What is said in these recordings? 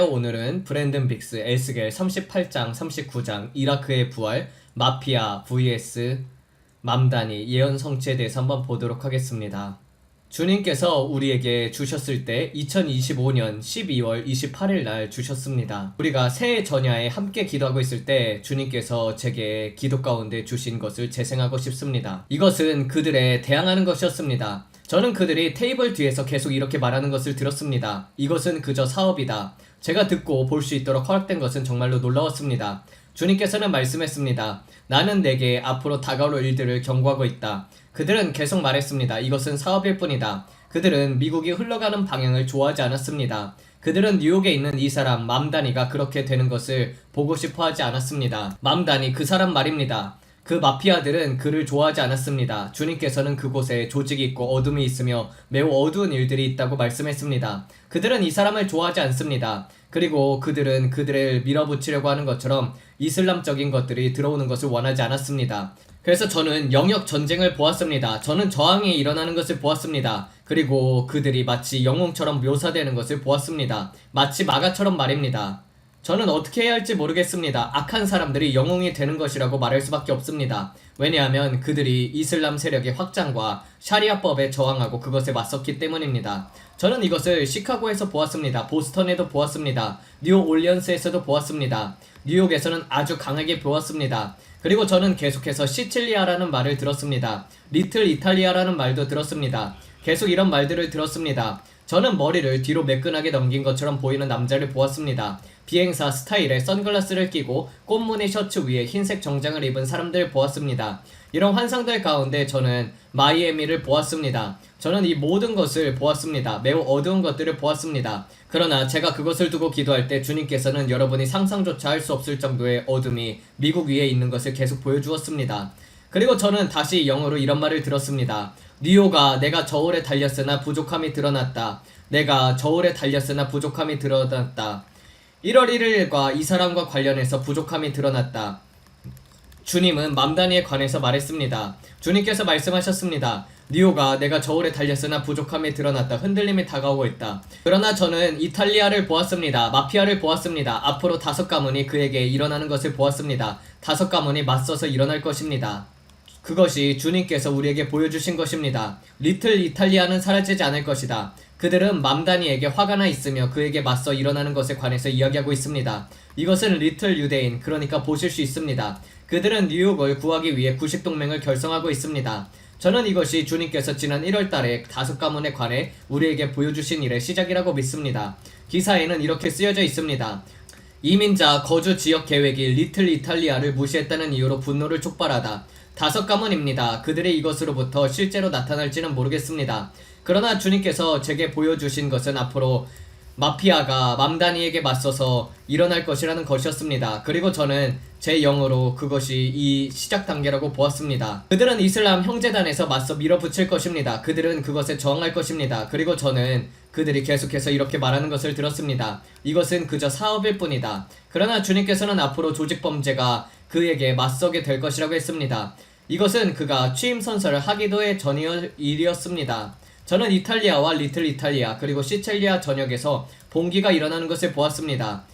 안녕하세요. 오늘은 브랜든 빅스 에스겔 38장 39장 이라크의 부활 마피아 vs 맘다니 예언 성취에 대해서 한번 보도록 하겠습니다. 주님께서 우리에게 주셨을 때 2025년 12월 28일 날 주셨습니다. 우리가 새해 전야에 함께 기도하고 있을 때 주님께서 제게 기도 가운데 주신 것을 재생하고 싶습니다. 이것은 그들의 대항하는 것이었습니다. 저는 그들이 테이블 뒤에서 계속 이렇게 말하는 것을 들었습니다. 이것은 그저 사업이다. 제가 듣고 볼 수 있도록 허락된 것은 정말로 놀라웠습니다. 주님께서는 말씀했습니다. 나는 내게 앞으로 다가올 일들을 경고하고 있다. 그들은 계속 말했습니다. 이것은 사업일 뿐이다. 그들은 미국이 흘러가는 방향을 좋아하지 않았습니다. 그들은 뉴욕에 있는 이 사람 맘다니가 그렇게 되는 것을 보고 싶어 하지 않았습니다. 맘다니 그 사람 말입니다. 그 마피아들은 그를 좋아하지 않았습니다. 주님께서는 그곳에 조직이 있고 어둠이 있으며 매우 어두운 일들이 있다고 말씀했습니다. 그들은 이 사람을 좋아하지 않습니다. 그리고 그들은 그들을 밀어붙이려고 하는 것처럼 이슬람적인 것들이 들어오는 것을 원하지 않았습니다. 그래서 저는 영역 전쟁을 보았습니다. 저는 저항이 일어나는 것을 보았습니다. 그리고 그들이 마치 영웅처럼 묘사되는 것을 보았습니다. 마치 마가처럼 말입니다. 저는 어떻게 해야 할지 모르겠습니다. 악한 사람들이 영웅이 되는 것이라고 말할 수밖에 없습니다. 왜냐하면 그들이 이슬람 세력의 확장과 샤리아법에 저항하고 그것에 맞섰기 때문입니다. 저는 이것을 시카고에서 보았습니다. 보스턴에도 보았습니다. 뉴욕 올리언스에서도 보았습니다. 뉴욕에서는 아주 강하게 보았습니다. 그리고 저는 계속해서 시칠리아라는 말을 들었습니다. 리틀 이탈리아라는 말도 들었습니다. 계속 이런 말들을 들었습니다. 저는 머리를 뒤로 매끈하게 넘긴 것처럼 보이는 남자를 보았습니다. 비행사 스타일의 선글라스를 끼고 꽃무늬 셔츠 위에 흰색 정장을 입은 사람들을 보았습니다. 이런 환상들 가운데 저는 마이애미를 보았습니다. 저는 이 모든 것을 보았습니다. 매우 어두운 것들을 보았습니다. 그러나 제가 그것을 두고 기도할 때 주님께서는 여러분이 상상조차 할 수 없을 정도의 어둠이 미국 위에 있는 것을 계속 보여주었습니다. 그리고 저는 다시 영어로 이런 말을 들었습니다. 뉴욕아, 내가 저울에 달렸으나 부족함이 드러났다. 내가 저울에 달렸으나 부족함이 드러났다. 1월 1일과 이 사람과 관련해서 부족함이 드러났다. 주님은 맘다니에 관해서 말했습니다. 주님께서 말씀하셨습니다. 뉴욕아, 내가 저울에 달렸으나 부족함이 드러났다. 흔들림이 다가오고 있다. 그러나 저는 이탈리아를 보았습니다. 마피아를 보았습니다. 앞으로 5가문이 그에게 일어나는 것을 보았습니다. 5가문이 맞서서 일어날 것입니다. 그것이 주님께서 우리에게 보여주신 것입니다. 리틀 이탈리아는 사라지지 않을 것이다. 그들은 맘다니에게 화가 나 있으며 그에게 맞서 일어나는 것에 관해서 이야기하고 있습니다. 이것은 리틀 유대인, 그러니까 보실 수 있습니다. 그들은 뉴욕을 구하기 위해 90동맹을 결성하고 있습니다. 저는 이것이 주님께서 지난 1월달에 5가문에 관해 우리에게 보여주신 일의 시작이라고 믿습니다. 기사에는 이렇게 쓰여져 있습니다. 이민자 거주 지역 계획이 리틀 이탈리아를 무시했다는 이유로 분노를 촉발하다. 5가문입니다. 그들의 이것으로부터 실제로 나타날지는 모르겠습니다. 그러나 주님께서 제게 보여주신 것은 앞으로 마피아가 맘다니에게 맞서서 일어날 것이라는 것이었습니다. 그리고 저는 제 영어로 그것이 이 시작 단계라고 보았습니다. 그들은 이슬람 형제단에서 맞서 밀어붙일 것입니다. 그들은 그것에 저항할 것입니다. 그리고 저는 그들이 계속해서 이렇게 말하는 것을 들었습니다. 이것은 그저 사업일 뿐이다. 그러나 주님께서는 앞으로 조직범죄가 그에게 맞서게 될 것이라고 했습니다. 이것은 그가 취임 선서를 하기도의 전의 일이었습니다. 저는 이탈리아와 리틀 이탈리아 그리고 시칠리아 전역에서 봉기가 일어나는 것을 보았습니다.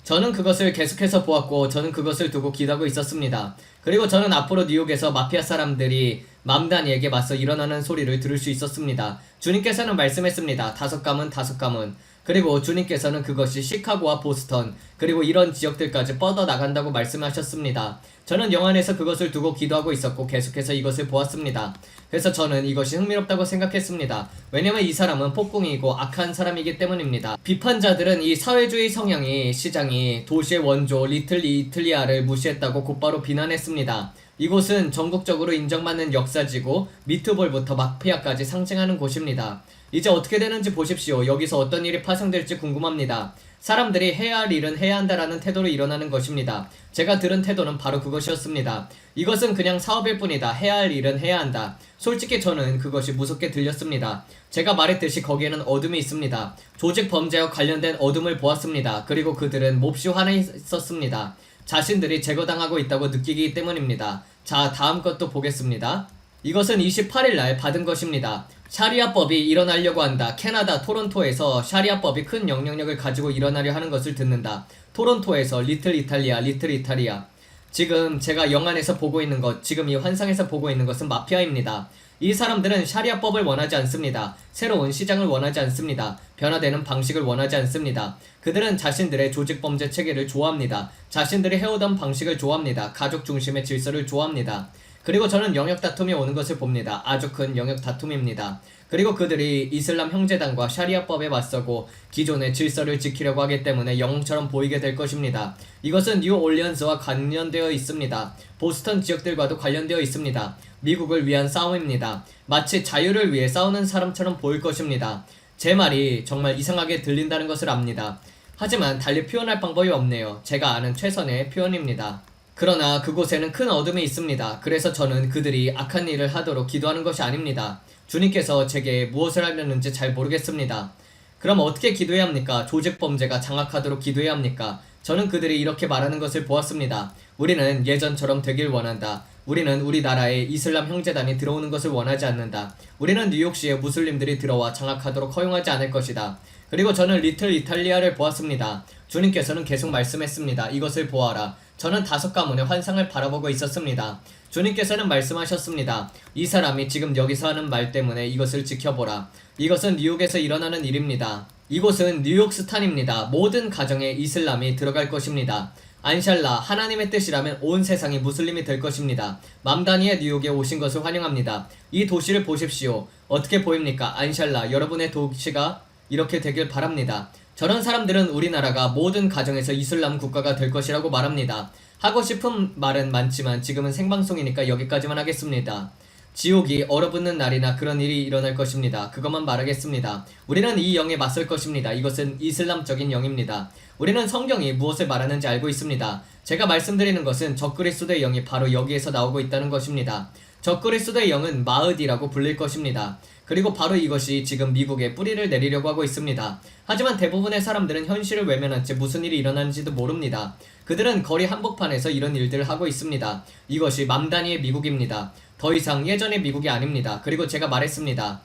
저는 그것을 계속해서 보았고 저는 그것을 두고 기도하고 있었습니다. 그리고 저는 앞으로 뉴욕에서 마피아 사람들이 맘다니에게 맞서 일어나는 소리를 들을 수 있었습니다. 주님께서는 말씀했습니다. 5가문. 그리고 주님께서는 그것이 시카고와 보스턴 그리고 이런 지역들까지 뻗어나간다고 말씀하셨습니다. 저는 영안에서 그것을 두고 기도하고 있었고 계속해서 이것을 보았습니다. 그래서 저는 이것이 흥미롭다고 생각했습니다. 왜냐면 이 사람은 폭풍이고 악한 사람이기 때문입니다. 비판자들은 이 사회주의 성향이 시장이 도시의 원조 리틀 이탈리아를 무시했다고 곧바로 비난했습니다. 이곳은 전국적으로 인정받는 역사지고 미투볼부터 마피아까지 상징하는 곳입니다. 이제 어떻게 되는지 보십시오. 여기서 어떤 일이 파생될지 궁금합니다. 사람들이 해야 할 일은 해야 한다라는 태도로 일어나는 것입니다. 제가 들은 태도는 바로 그것이었습니다. 이것은 그냥 사업일 뿐이다. 해야 할 일은 해야 한다. 솔직히 저는 그것이 무섭게 들렸습니다. 제가 말했듯이 거기에는 어둠이 있습니다. 조직 범죄와 관련된 어둠을 보았습니다. 그리고 그들은 몹시 화나 있었습니다. 자신들이 제거당하고 있다고 느끼기 때문입니다. 자, 다음 것도 보겠습니다. 이것은 28일 날 받은 것입니다. 샤리아법이 일어나려고 한다. 캐나다 토론토에서 샤리아법이 큰 영향력을 가지고 일어나려 하는 것을 듣는다. 토론토에서 리틀 이탈리아, 리틀 이탈리아. 지금 제가 영안에서 보고 있는 것, 지금 이 환상에서 보고 있는 것은 마피아입니다. 이 사람들은 샤리아법을 원하지 않습니다. 새로운 시장을 원하지 않습니다. 변화되는 방식을 원하지 않습니다. 그들은 자신들의 조직범죄 체계를 좋아합니다. 자신들이 해오던 방식을 좋아합니다. 가족 중심의 질서를 좋아합니다. 그리고 저는 영역 다툼이 오는 것을 봅니다. 아주 큰 영역 다툼입니다. 그리고 그들이 이슬람 형제단과 샤리아법에 맞서고 기존의 질서를 지키려고 하기 때문에 영웅처럼 보이게 될 것입니다. 이것은 뉴올리언스와 관련되어 있습니다. 보스턴 지역들과도 관련되어 있습니다. 미국을 위한 싸움입니다. 마치 자유를 위해 싸우는 사람처럼 보일 것입니다. 제 말이 정말 이상하게 들린다는 것을 압니다. 하지만 달리 표현할 방법이 없네요. 제가 아는 최선의 표현입니다. 그러나 그곳에는 큰 어둠이 있습니다. 그래서 저는 그들이 악한 일을 하도록 기도하는 것이 아닙니다. 주님께서 제게 무엇을 하려는지 잘 모르겠습니다. 그럼 어떻게 기도해야 합니까? 조직범죄가 장악하도록 기도해야 합니까? 저는 그들이 이렇게 말하는 것을 보았습니다. 우리는 예전처럼 되길 원한다. 우리는 우리나라에 이슬람 형제단이 들어오는 것을 원하지 않는다. 우리는 뉴욕시에 무슬림들이 들어와 장악하도록 허용하지 않을 것이다. 그리고 저는 리틀 이탈리아를 보았습니다. 주님께서는 계속 말씀했습니다. 이것을 보아라. 저는 5가문의 환상을 바라보고 있었습니다. 주님께서는 말씀하셨습니다. 이 사람이 지금 여기서 하는 말 때문에 이것을 지켜보라. 이것은 뉴욕에서 일어나는 일입니다. 이곳은 뉴욕스탄입니다. 모든 가정에 이슬람이 들어갈 것입니다. 안샬라, 하나님의 뜻이라면 온 세상이 무슬림이 될 것입니다. 맘다니의 뉴욕에 오신 것을 환영합니다. 이 도시를 보십시오. 어떻게 보입니까? 안샬라, 여러분의 도시가 이렇게 되길 바랍니다. 저런 사람들은 우리나라가 모든 가정에서 이슬람 국가가 될 것이라고 말합니다. 하고 싶은 말은 많지만 지금은 생방송이니까 여기까지만 하겠습니다. 지옥이 얼어붙는 날이나 그런 일이 일어날 것입니다. 그것만 말하겠습니다. 우리는 이 영에 맞설 것입니다. 이것은 이슬람적인 영입니다. 우리는 성경이 무엇을 말하는지 알고 있습니다. 제가 말씀드리는 것은 적그리스도의 영이 바로 여기에서 나오고 있다는 것입니다. 적그리스도의 영은 마흐디라고 불릴 것입니다. 그리고 바로 이것이 지금 미국에 뿌리를 내리려고 하고 있습니다. 하지만 대부분의 사람들은 현실을 외면한 채 무슨 일이 일어나는지도 모릅니다. 그들은 거리 한복판에서 이런 일들을 하고 있습니다. 이것이 맘다니의 미국입니다. 더 이상 예전의 미국이 아닙니다. 그리고 제가 말했습니다.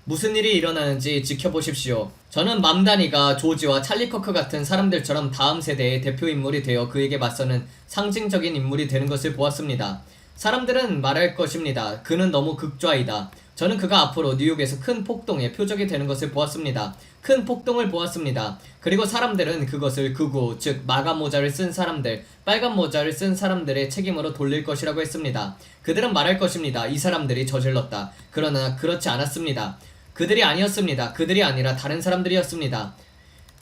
무슨 일이 일어나는지 지켜보십시오. 저는 맘다니가 조지와 찰리 커크 같은 사람들처럼 다음 세대의 대표 인물이 되어 그에게 맞서는 상징적인 인물이 되는 것을 보았습니다. 사람들은 말할 것입니다. 그는 너무 극좌이다. 저는 그가 앞으로 뉴욕에서 큰 폭동의 표적이 되는 것을 보았습니다. 큰 폭동을 보았습니다. 그리고 사람들은 그것을 극우, 즉 마가 모자를 쓴 사람들, 빨간 모자를 쓴 사람들의 책임으로 돌릴 것이라고 했습니다. 그들은 말할 것입니다. 이 사람들이 저질렀다. 그러나 그렇지 않았습니다. 그들이 아니었습니다. 그들이 아니라 다른 사람들이었습니다.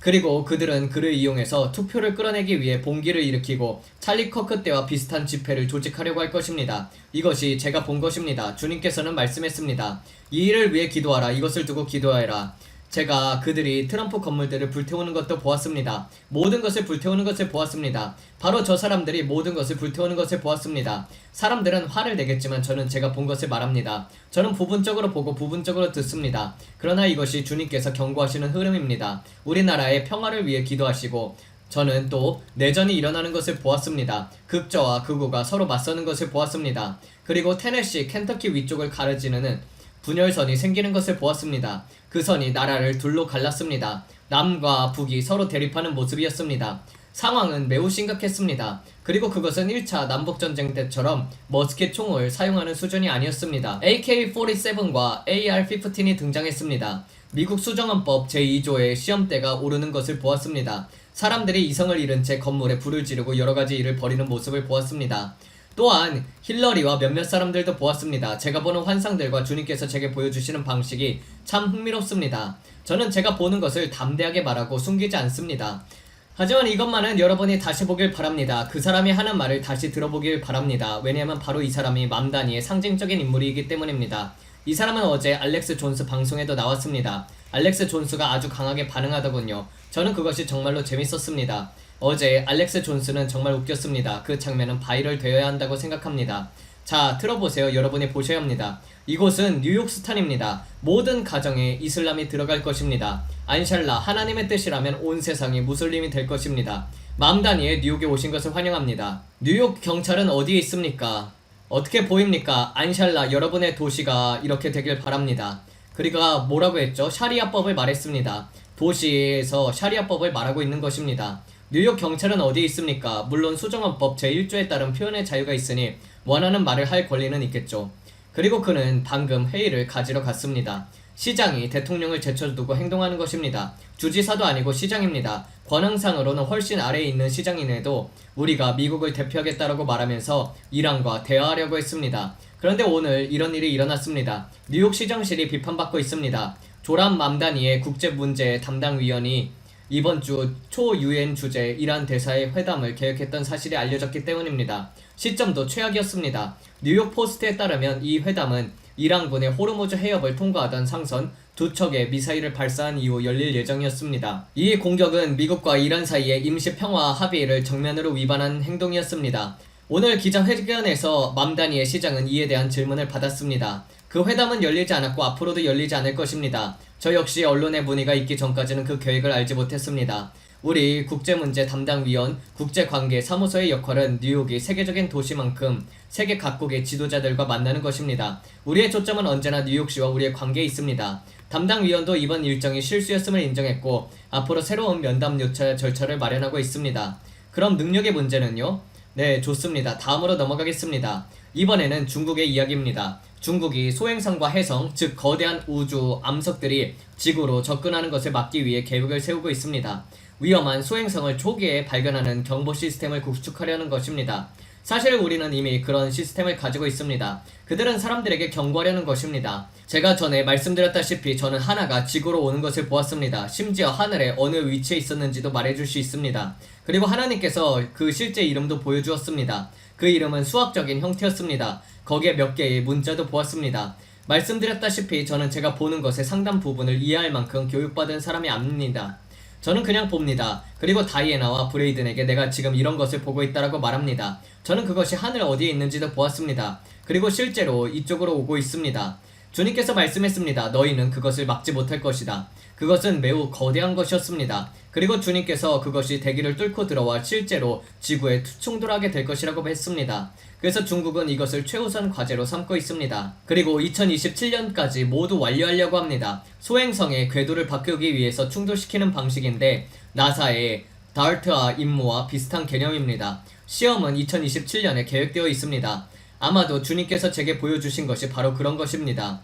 그리고 그들은 그를 이용해서 투표를 끌어내기 위해 봉기를 일으키고 찰리 커크 때와 비슷한 집회를 조직하려고 할 것입니다. 이것이 제가 본 것입니다. 주님께서는 말씀했습니다. 이 일을 위해 기도하라. 이것을 두고 기도하라. 제가 그들이 트럼프 건물들을 불태우는 것도 보았습니다. 모든 것을 불태우는 것을 보았습니다. 바로 저 사람들이 모든 것을 불태우는 것을 보았습니다. 사람들은 화를 내겠지만 저는 제가 본 것을 말합니다. 저는 부분적으로 보고 부분적으로 듣습니다. 그러나 이것이 주님께서 경고하시는 흐름입니다. 우리나라의 평화를 위해 기도하시고 저는 또 내전이 일어나는 것을 보았습니다. 극저와 극우가 서로 맞서는 것을 보았습니다. 그리고 테네시, 켄터키 위쪽을 가르지는 분열선이 생기는 것을 보았습니다. 그 선이 나라를 둘로 갈랐습니다. 남과 북이 서로 대립하는 모습이었습니다. 상황은 매우 심각했습니다. 그리고 그것은 1차 남북전쟁 때처럼 머스켓 총을 사용하는 수준이 아니었습니다. AK-47과 AR-15이 등장했습니다. 미국 수정헌법 제2조의 시험대가 오르는 것을 보았습니다. 사람들이 이성을 잃은 채 건물에 불을 지르고 여러가지 일을 벌이는 모습을 보았습니다. 또한 힐러리와 몇몇 사람들도 보았습니다. 제가 보는 환상들과 주님께서 제게 보여주시는 방식이 참 흥미롭습니다. 저는 제가 보는 것을 담대하게 말하고 숨기지 않습니다. 하지만 이것만은 여러분이 다시 보길 바랍니다. 그 사람이 하는 말을 다시 들어보길 바랍니다. 왜냐하면 바로 이 사람이 맘다니의 상징적인 인물이기 때문입니다. 이 사람은 어제 알렉스 존스 방송에도 나왔습니다. 알렉스 존스가 아주 강하게 반응하더군요. 저는 그것이 정말로 재밌었습니다. 어제 알렉스 존스는 정말 웃겼습니다. 그 장면은 바이럴 되어야 한다고 생각합니다. 자, 들어보세요. 여러분이 보셔야 합니다. 이곳은 뉴욕스탄입니다. 모든 가정에 이슬람이 들어갈 것입니다. 안샬라, 하나님의 뜻이라면 온 세상이 무슬림이 될 것입니다. 맘다니의 뉴욕에 오신 것을 환영합니다. 뉴욕 경찰은 어디에 있습니까? 어떻게 보입니까? 안샬라, 여러분의 도시가 이렇게 되길 바랍니다. 그리고 뭐라고 했죠? 샤리아법을 말했습니다. 도시에서 샤리아법을 말하고 있는 것입니다. 뉴욕 경찰은 어디에 있습니까? 물론 수정헌법 제1조에 따른 표현의 자유가 있으니 원하는 말을 할 권리는 있겠죠. 그리고 그는 방금 회의를 가지러 갔습니다. 시장이 대통령을 제쳐두고 행동하는 것입니다. 주지사도 아니고 시장입니다. 권한상으로는 훨씬 아래에 있는 시장인에도 우리가 미국을 대표하겠다라고 말하면서 이란과 대화하려고 했습니다. 그런데 오늘 이런 일이 일어났습니다. 뉴욕 시장실이 비판받고 있습니다. 조람 맘다니의 국제문제 담당위원이 이번 주 초-UN 주재 이란 대사의 회담을 계획했던 사실이 알려졌기 때문입니다. 시점도 최악이었습니다. 뉴욕 포스트에 따르면 이 회담은 이란군의 호르무즈 해협을 통과하던 상선 2척의 미사일을 발사한 이후 열릴 예정이었습니다. 이 공격은 미국과 이란 사이의 임시 평화 합의를 정면으로 위반한 행동이었습니다. 오늘 기자회견에서 맘다니의 시장은 이에 대한 질문을 받았습니다. 그 회담은 열리지 않았고 앞으로도 열리지 않을 것입니다. 저 역시 언론의 문의가 있기 전까지는 그 계획을 알지 못했습니다. 우리 국제문제 담당위원 국제관계 사무소의 역할은 뉴욕이 세계적인 도시만큼 세계 각국의 지도자들과 만나는 것입니다. 우리의 초점은 언제나 뉴욕시와 우리의 관계에 있습니다. 담당위원도 이번 일정이 실수였음을 인정했고 앞으로 새로운 면담 요청 절차를 마련하고 있습니다. 그럼 능력의 문제는요? 네, 좋습니다. 다음으로 넘어가겠습니다. 이번에는 중국의 이야기입니다. 중국이 소행성과 해성, 즉 거대한 우주 암석들이 지구로 접근하는 것을 막기 위해 계획을 세우고 있습니다. 위험한 소행성을 초기에 발견하는 경보 시스템을 구축하려는 것입니다. 사실 우리는 이미 그런 시스템을 가지고 있습니다. 그들은 사람들에게 경고하려는 것입니다. 제가 전에 말씀드렸다시피 저는 하나가 지구로 오는 것을 보았습니다. 심지어 하늘에 어느 위치에 있었는지도 말해줄 수 있습니다. 그리고 하나님께서 그 실제 이름도 보여주었습니다. 그 이름은 수학적인 형태였습니다. 거기에 몇 개의 문자도 보았습니다. 말씀드렸다시피 저는 제가 보는 것의 상당 부분을 이해할 만큼 교육받은 사람이 아닙니다. 저는 그냥 봅니다. 그리고 다이애나와 브레이든에게 내가 지금 이런 것을 보고 있다라고 말합니다. 저는 그것이 하늘 어디에 있는지도 보았습니다. 그리고 실제로 이쪽으로 오고 있습니다. 주님께서 말씀했습니다. 너희는 그것을 막지 못할 것이다. 그것은 매우 거대한 것이었습니다. 그리고 주님께서 그것이 대기를 뚫고 들어와 실제로 지구에 충돌하게 될 것이라고 했습니다. 그래서 중국은 이것을 최우선 과제로 삼고 있습니다. 그리고 2027년까지 모두 완료하려고 합니다. 소행성의 궤도를 바꾸기 위해서 충돌시키는 방식인데 나사의 다르트아 임무와 비슷한 개념입니다. 시험은 2027년에 계획되어 있습니다. 아마도 주님께서 제게 보여주신 것이 바로 그런 것입니다.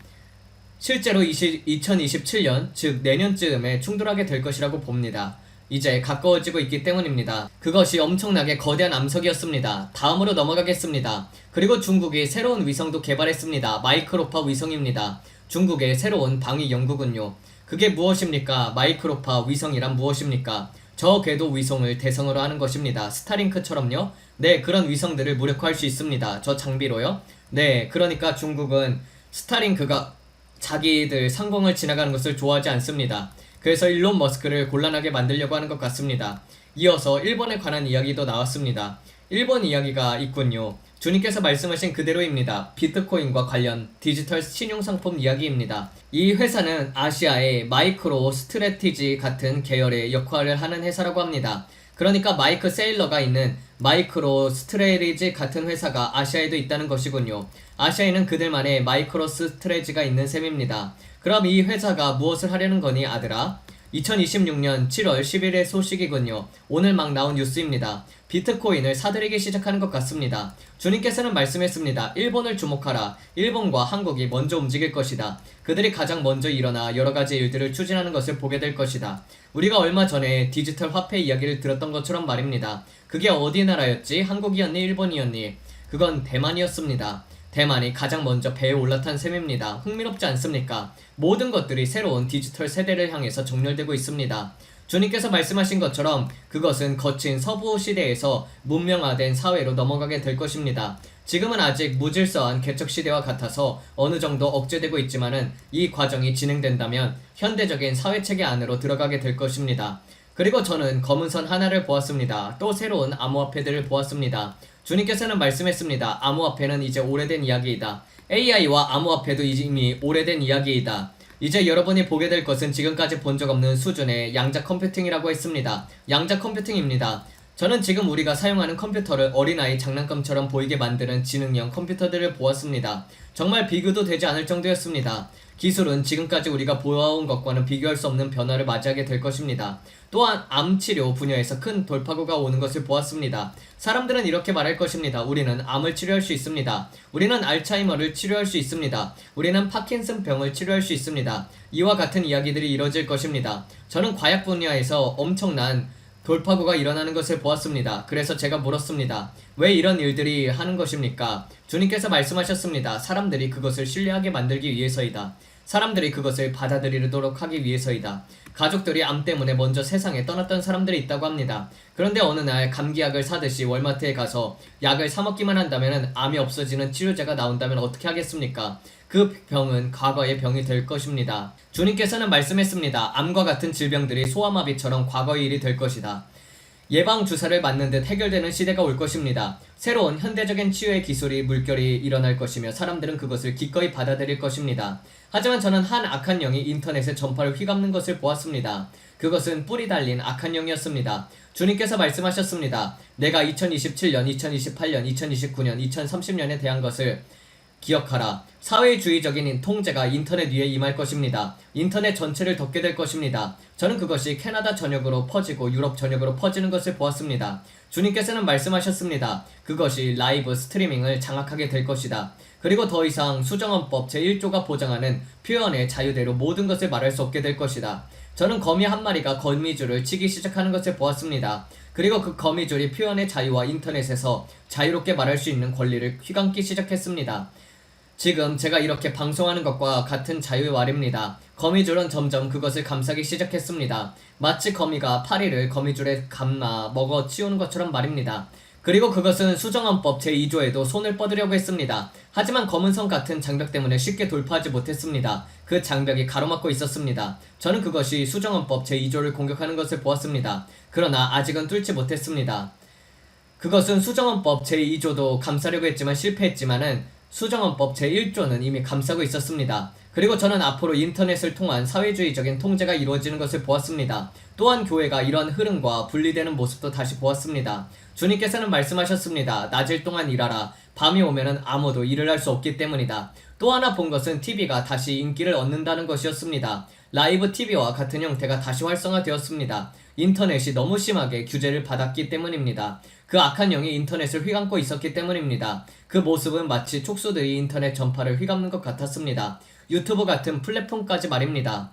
실제로 2027년, 즉 내년쯤에 충돌하게 될 것이라고 봅니다. 이제 가까워지고 있기 때문입니다. 그것이 엄청나게 거대한 암석이었습니다. 다음으로 넘어가겠습니다. 그리고 중국이 새로운 위성도 개발했습니다. 마이크로파 위성입니다. 중국의 새로운 방위 연구군요. 그게 무엇입니까? 마이크로파 위성이란 무엇입니까? 저 궤도 위성을 대성으로 하는 것입니다. 스타링크처럼요? 네, 그런 위성들을 무력화할 수 있습니다. 저 장비로요? 네, 그러니까 중국은 스타링크가 자기들 상공을 지나가는 것을 좋아하지 않습니다. 그래서 일론 머스크를 곤란하게 만들려고 하는 것 같습니다. 이어서 일본에 관한 이야기도 나왔습니다. 일본 이야기가 있군요. 주님께서 말씀하신 그대로입니다. 비트코인과 관련 디지털 신용상품 이야기입니다. 이 회사는 아시아의 마이크로 스트래티지 같은 계열의 역할을 하는 회사라고 합니다. 그러니까 마이크 세일러가 있는 마이크로 스트레리지 같은 회사가 아시아에도 있다는 것이군요. 아시아에는 그들만의 마이크로 스트레지가 있는 셈입니다. 그럼 이 회사가 무엇을 하려는 거니 아들아? 2026년 7월 10일의 소식이군요. 오늘 막 나온 뉴스입니다. 비트코인을 사들이기 시작하는 것 같습니다. 주님께서는 말씀했습니다. 일본을 주목하라. 일본과 한국이 먼저 움직일 것이다. 그들이 가장 먼저 일어나 여러가지 일들을 추진하는 것을 보게 될 것이다. 우리가 얼마 전에 디지털 화폐 이야기를 들었던 것처럼 말입니다. 그게 어디 나라였지? 한국이었니? 일본이었니? 그건 대만이었습니다. 대만이 가장 먼저 배에 올라탄 셈입니다. 흥미롭지 않습니까? 모든 것들이 새로운 디지털 세대를 향해서 정렬되고 있습니다. 주님께서 말씀하신 것처럼 그것은 거친 서부 시대에서 문명화된 사회로 넘어가게 될 것입니다. 지금은 아직 무질서한 개척 시대와 같아서 어느 정도 억제되고 있지만은 이 과정이 진행된다면 현대적인 사회체계 안으로 들어가게 될 것입니다. 그리고 저는 검은 선 하나를 보았습니다. 또 새로운 암호화폐들을 보았습니다. 주님께서는 말씀했습니다. 암호화폐는 이제 오래된 이야기이다. AI와 암호화폐도 이미 오래된 이야기이다. 이제 여러분이 보게 될 것은 지금까지 본 적 없는 수준의 양자 컴퓨팅이라고 했습니다. 양자 컴퓨팅입니다. 저는 지금 우리가 사용하는 컴퓨터를 어린아이 장난감처럼 보이게 만드는 지능형 컴퓨터들을 보았습니다. 정말 비교도 되지 않을 정도였습니다. 기술은 지금까지 우리가 보아온 것과는 비교할 수 없는 변화를 맞이하게 될 것입니다. 또한 암치료 분야에서 큰 돌파구가 오는 것을 보았습니다. 사람들은 이렇게 말할 것입니다. 우리는 암을 치료할 수 있습니다. 우리는 알츠하이머를 치료할 수 있습니다. 우리는 파킨슨 병을 치료할 수 있습니다. 이와 같은 이야기들이 이뤄질 것입니다. 저는 과학 분야에서 엄청난 돌파구가 일어나는 것을 보았습니다. 그래서 제가 물었습니다. 왜 이런 일들이 하는 것입니까? 주님께서 말씀하셨습니다. 사람들이 그것을 신뢰하게 만들기 위해서이다. 사람들이 그것을 받아들이도록 하기 위해서이다. 가족들이 암 때문에 먼저 세상에 떠났던 사람들이 있다고 합니다. 그런데 어느 날 감기약을 사듯이 월마트에 가서 약을 사 먹기만 한다면 암이 없어지는 치료제가 나온다면 어떻게 하겠습니까? 그 병은 과거의 병이 될 것입니다. 주님께서는 말씀했습니다. 암과 같은 질병들이 소아마비처럼 과거의 일이 될 것이다. 예방주사를 맞는 듯 해결되는 시대가 올 것입니다. 새로운 현대적인 치유의 기술이 물결이 일어날 것이며 사람들은 그것을 기꺼이 받아들일 것입니다. 하지만 저는 한 악한 영이 인터넷의 전파를 휘감는 것을 보았습니다. 그것은 뿌리 달린 악한 영이었습니다. 주님께서 말씀하셨습니다. 내가 2027년, 2028년, 2029년, 2030년에 대한 것을 기억하라. 사회주의적인 통제가 인터넷 위에 임할 것입니다. 인터넷 전체를 덮게 될 것입니다. 저는 그것이 캐나다 전역으로 퍼지고 유럽 전역으로 퍼지는 것을 보았습니다. 주님께서는 말씀하셨습니다. 그것이 라이브 스트리밍을 장악하게 될 것이다. 그리고 더 이상 수정헌법 제1조가 보장하는 표현의 자유대로 모든 것을 말할 수 없게 될 것이다. 저는 거미 한 마리가 거미줄을 치기 시작하는 것을 보았습니다. 그리고 그 거미줄이 표현의 자유와 인터넷에서 자유롭게 말할 수 있는 권리를 휘감기 시작했습니다. 지금 제가 이렇게 방송하는 것과 같은 자유의 말입니다. 거미줄은 점점 그것을 감싸기 시작했습니다. 마치 거미가 파리를 거미줄에 감아 먹어 치우는 것처럼 말입니다. 그리고 그것은 수정헌법 제2조에도 손을 뻗으려고 했습니다. 하지만 검은선 같은 장벽 때문에 쉽게 돌파하지 못했습니다. 그 장벽이 가로막고 있었습니다. 저는 그것이 수정헌법 제2조를 공격하는 것을 보았습니다. 그러나 아직은 뚫지 못했습니다. 그것은 수정헌법 제2조도 감싸려고 했지만 실패했지만은 수정헌법 제1조는 이미 감싸고 있었습니다. 그리고 저는 앞으로 인터넷을 통한 사회주의적인 통제가 이루어지는 것을 보았습니다. 또한 교회가 이런 흐름과 분리되는 모습도 다시 보았습니다. 주님께서는 말씀하셨습니다. 낮일 동안 일하라. 밤이 오면은 아무도 일을 할 수 없기 때문이다. 또 하나 본 것은 TV가 다시 인기를 얻는다는 것이었습니다. 라이브 TV와 같은 형태가 다시 활성화되었습니다. 인터넷이 너무 심하게 규제를 받았기 때문입니다. 그 악한 영이 인터넷을 휘감고 있었기 때문입니다. 그 모습은 마치 촉수들이 인터넷 전파를 휘감는 것 같았습니다. 유튜브 같은 플랫폼까지 말입니다.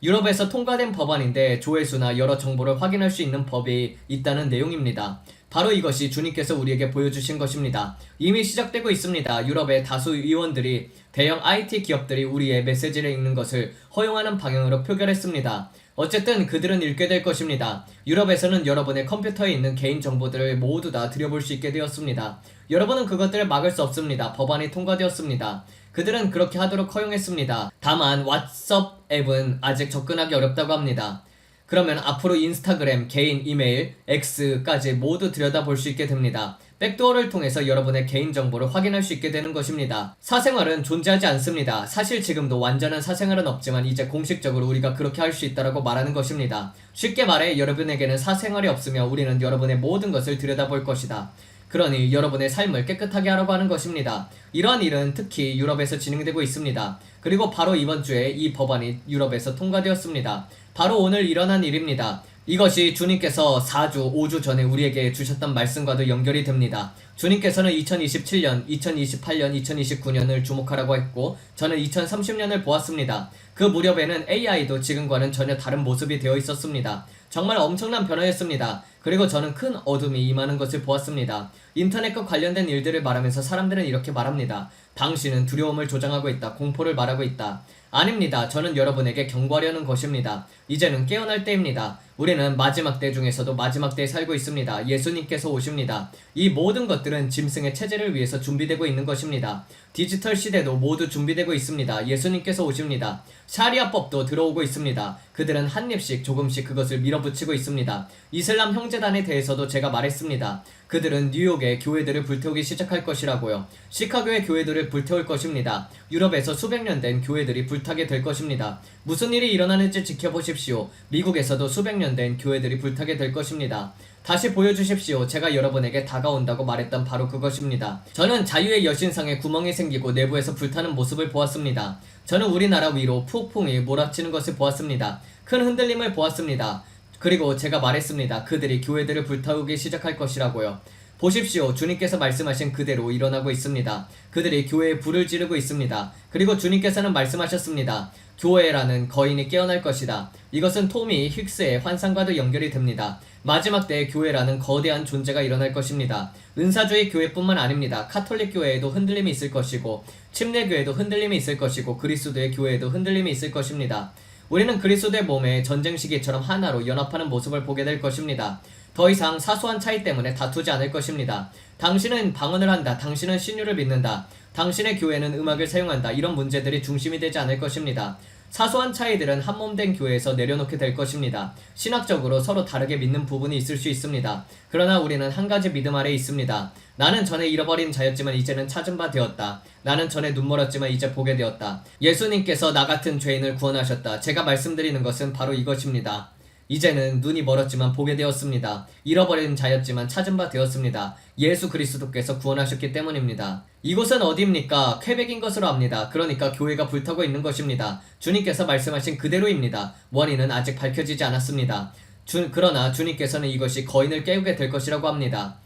유럽에서 통과된 법안인데 조회수나 여러 정보를 확인할 수 있는 법이 있다는 내용입니다. 바로 이것이 주님께서 우리에게 보여주신 것입니다. 이미 시작되고 있습니다. 유럽의 다수 의원들이 대형 IT 기업들이 우리의 메시지를 읽는 것을 허용하는 방향으로 표결했습니다. 어쨌든 그들은 읽게 될 것입니다. 유럽에서는 여러분의 컴퓨터에 있는 개인 정보들을 모두 다 들여볼 수 있게 되었습니다. 여러분은 그것들을 막을 수 없습니다. 법안이 통과되었습니다. 그들은 그렇게 하도록 허용했습니다. 다만 왓썹 앱은 아직 접근하기 어렵다고 합니다. 그러면 앞으로 인스타그램, 개인 이메일, X까지 모두 들여다볼 수 있게 됩니다. 백도어를 통해서 여러분의 개인정보를 확인할 수 있게 되는 것입니다. 사생활은 존재하지 않습니다. 사실 지금도 완전한 사생활은 없지만 이제 공식적으로 우리가 그렇게 할 수 있다고 말하는 것입니다. 쉽게 말해 여러분에게는 사생활이 없으며 우리는 여러분의 모든 것을 들여다볼 것이다. 그러니 여러분의 삶을 깨끗하게 하라고 하는 것입니다. 이러한 일은 특히 유럽에서 진행되고 있습니다. 그리고 바로 이번 주에 이 법안이 유럽에서 통과되었습니다. 바로 오늘 일어난 일입니다. 이것이 주님께서 4주, 5주 전에 우리에게 주셨던 말씀과도 연결이 됩니다. 주님께서는 2027년, 2028년, 2029년을 주목하라고 했고 저는 2030년을 보았습니다. 그 무렵에는 AI도 지금과는 전혀 다른 모습이 되어 있었습니다. 정말 엄청난 변화였습니다. 그리고 저는 큰 어둠이 임하는 것을 보았습니다. 인터넷과 관련된 일들을 말하면서 사람들은 이렇게 말합니다. 당신은 두려움을 조장하고 있다. 공포를 말하고 있다. 아닙니다. 저는 여러분에게 경고하려는 것입니다. 이제는 깨어날 때입니다. 우리는 마지막 때 중에서도 마지막 때에 살고 있습니다. 예수님께서 오십니다. 이 모든 것들은 짐승의 체제를 위해서 준비되고 있는 것입니다. 디지털 시대도 모두 준비되고 있습니다. 예수님께서 오십니다. 샤리아법도 들어오고 있습니다. 그들은 한 입씩 조금씩 그것을 밀어붙이고 있습니다. 이슬람 형제단에 대해서도 제가 말했습니다. 그들은 뉴욕의 교회들을 불태우기 시작할 것이라고요. 시카고의 교회들을 불태울 것입니다. 유럽에서 수백 년 된 교회들이 불타게 될 것입니다. 무슨 일이 일어나는지 지켜보십시오. 미국에서도 수백 년 된 교회들이 불타게 될 것입니다. 다시 보여주십시오. 제가 여러분에게 다가온다고 말했던 바로 그것입니다. 저는 자유의 여신상에 구멍이 생기고 내부에서 불타는 모습을 보았습니다. 저는 우리나라 위로 폭풍이 몰아치는 것을 보았습니다. 큰 흔들림을 보았습니다. 그리고 제가 말했습니다. 그들이 교회들을 불타오기 시작할 것이라고요. 보십시오. 주님께서 말씀하신 그대로 일어나고 있습니다. 그들이 교회에 불을 지르고 있습니다. 그리고 주님께서는 말씀하셨습니다. 교회라는 거인이 깨어날 것이다. 이것은 토미 힉스의 환상과도 연결이 됩니다. 마지막 때의 교회라는 거대한 존재가 일어날 것입니다. 은사주의 교회뿐만 아닙니다. 카톨릭 교회에도 흔들림이 있을 것이고 침례 교회도 흔들림이 있을 것이고 그리스도의 교회에도 흔들림이 있을 것입니다. 우리는 그리스도의 몸에 전쟁 시기처럼 하나로 연합하는 모습을 보게 될 것입니다. 더 이상 사소한 차이 때문에 다투지 않을 것입니다. 당신은 방언을 한다. 당신은 신유를 믿는다. 당신의 교회는 음악을 사용한다. 이런 문제들이 중심이 되지 않을 것입니다. 사소한 차이들은 한몸된 교회에서 내려놓게 될 것입니다. 신학적으로 서로 다르게 믿는 부분이 있을 수 있습니다. 그러나 우리는 한 가지 믿음 아래 있습니다. 나는 전에 잃어버린 자였지만 이제는 찾은 바 되었다. 나는 전에 눈멀었지만 이제 보게 되었다. 예수님께서 나 같은 죄인을 구원하셨다. 제가 말씀드리는 것은 바로 이것입니다. 이제는 눈이 멀었지만 보게 되었습니다. 잃어버린 자였지만 찾은 바 되었습니다. 예수 그리스도께서 구원하셨기 때문입니다. 이곳은 어디입니까? 퀘벡인 것으로 압니다. 그러니까 교회가 불타고 있는 것입니다. 주님께서 말씀하신 그대로입니다. 원인은 아직 밝혀지지 않았습니다. 그러나 주님께서는 이것이 거인을 깨우게 될 것이라고 합니다.